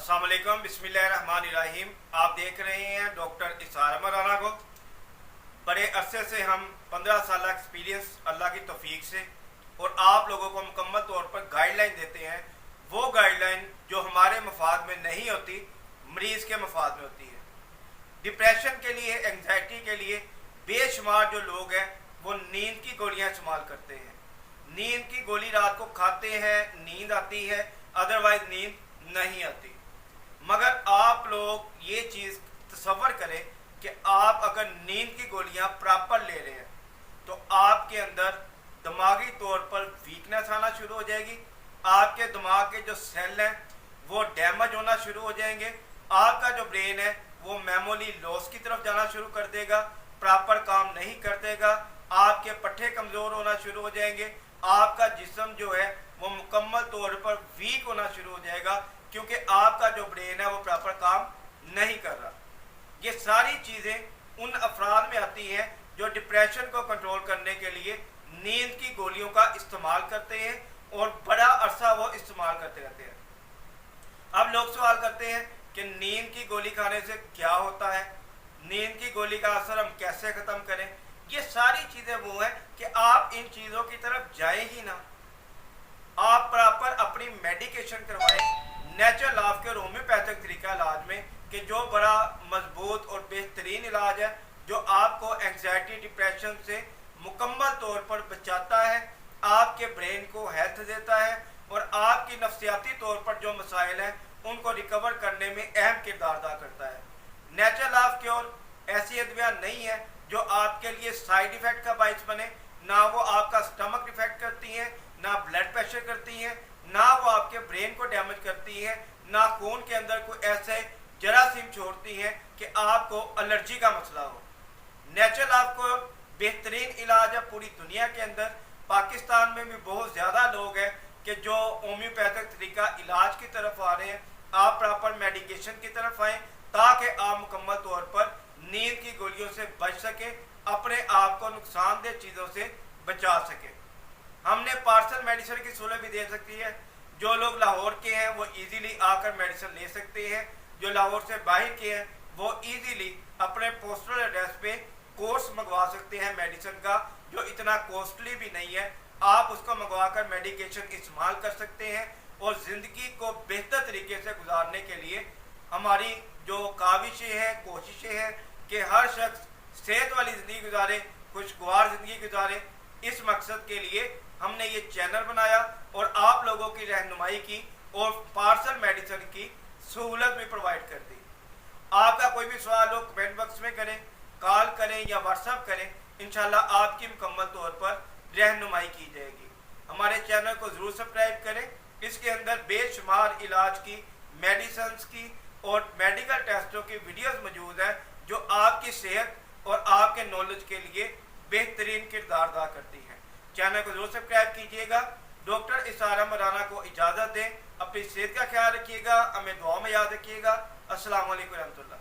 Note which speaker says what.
Speaker 1: अस्सलाम वालेकुम, बिस्मिल्लाहिर्रहमानिर्रहीम। आप देख रहे हैं डॉक्टर इसार मराना को। बड़े अरसे से हम 15 साल एक्सपीरियंस अल्लाह की तौफीक से और आप लोगों को मुकम्मल तौर पर गाइडलाइन देते हैं। वो गाइडलाइन जो हमारे मफाद में नहीं होती, मरीज़ के मफाद में होती है। डिप्रेशन के लिए, एंग्जाइटी के लिए बेशुमार जो लोग हैं वो नींद की गोलियां इस्तेमाल करते हैं। नींद की गोली रात को खाते हैं, नींद आती है, अदरवाइज नींद नहीं आती। मगर आप लोग ये चीज़ तसव्वुर करें कि आप अगर नींद की गोलियां प्रॉपर ले रहे हैं तो आपके अंदर दिमागी तौर पर वीकनेस आना शुरू हो जाएगी। आपके दिमाग के जो सेल हैं वो डैमेज होना शुरू हो जाएंगे। आपका जो ब्रेन है वो मेमोरी लॉस की तरफ जाना शुरू कर देगा, प्रॉपर काम नहीं कर देगा। आपके पट्टे कमज़ोर होना शुरू हो जाएंगे। आपका जिस्म जो है वो मुकम्मल तौर पर वीक होना शुरू हो जाएगा, क्योंकि आपका जो ब्रेन है वो प्रॉपर काम नहीं कर रहा। ये सारी चीज़ें उन अफराद में आती हैं जो डिप्रेशन को कंट्रोल करने के लिए नींद की गोलियों का इस्तेमाल करते हैं और बड़ा अरसा वो इस्तेमाल करते रहते हैं। अब लोग सवाल करते हैं कि नींद की गोली खाने से क्या होता है, नींद की गोली का असर हम कैसे ख़त्म करें। ये सारी चीज़ें वो हैं कि आप इन चीज़ों की तरफ जाए ही ना। आप प्रॉपर अपनी मेडिकेशन करवाएं नेचुरल लाफ के होम्योपैथिक तरीका इलाज में, कि जो बड़ा मजबूत और बेहतरीन इलाज है, जो आपको एंग्जाइटी डिप्रेशन से मुकम्मल तौर पर बचाता है, आपके ब्रेन को हेल्थ देता है और आपकी नफ्सियाती तौर पर जो मसाइल हैं उनको रिकवर करने में अहम किरदार अदा करता है। नेचुरल लाफ क्योर ऐसी अदविया नहीं है जो आपके लिए साइड इफ़ेक्ट का बाइस बने। ना वो आपका स्टमक इफेक्ट करती हैं, ना ब्लड प्रेशर करती हैं, ना वो आपके ब्रेन को डैमेज करती हैं, ना खून के अंदर कोई ऐसे जरासीम छोड़ती हैं कि आपको एलर्जी का मसला हो। नेचुरल आपको बेहतरीन इलाज है पूरी दुनिया के अंदर। पाकिस्तान में भी बहुत ज़्यादा लोग हैं कि जो होम्योपैथिक तरीका इलाज की तरफ आ रहे हैं। आप प्रॉपर मेडिकेशन की तरफ आएँ ताकि आप मुकम्मल तौर पर नींद की गोलियों से बच सके, अपने आप को नुकसानदेह चीज़ों से बचा सके। हमने पार्सल मेडिसिन की सहूलत भी दे सकती है। जो लोग लाहौर के हैं वो इजीली आकर मेडिसिन ले सकते हैं। जो लाहौर से बाहर के हैं वो इजीली अपने पोस्टल एड्रेस पे कोर्स मंगवा सकते हैं मेडिसिन का, जो इतना कॉस्टली भी नहीं है। आप उसको मंगवा कर मेडिकेशन इस्तेमाल कर सकते हैं और ज़िंदगी को बेहतर तरीके से गुजारने के लिए हमारी जो काविशें हैं, कोशिशें हैं कि हर शख्स सेहत वाली ज़िंदगी गुजारे, खुशगवार ज़िंदगी गुजारे। इस मकसद के लिए हमने ये चैनल बनाया और आप लोगों की रहनुमाई की और पार्सल मेडिसिन की सहूलत भी प्रोवाइड कर दी। आपका कोई भी सवाल हो कमेंट बॉक्स में करें, कॉल करें या व्हाट्सएप करें, इंशाल्लाह आपकी मुकम्मल तौर पर रहनुमाई की जाएगी। हमारे चैनल को ज़रूर सब्सक्राइब करें। इसके अंदर बेशुमार इलाज की, मेडिसिन की और मेडिकल टेस्टों की वीडियोस मौजूद हैं जो आपकी सेहत और आपके नॉलेज के लिए बेहतरीन किरदार अदा करती हैं। चैनल को जरूर सब्सक्राइब कीजिएगा। डॉक्टर इसार मराना को इजाज़त दें। अपनी सेहत का ख्याल रखिएगा, हमें दुआ में याद रखिएगा। अस्सलाम वालेकुम रहमतुल्लाह।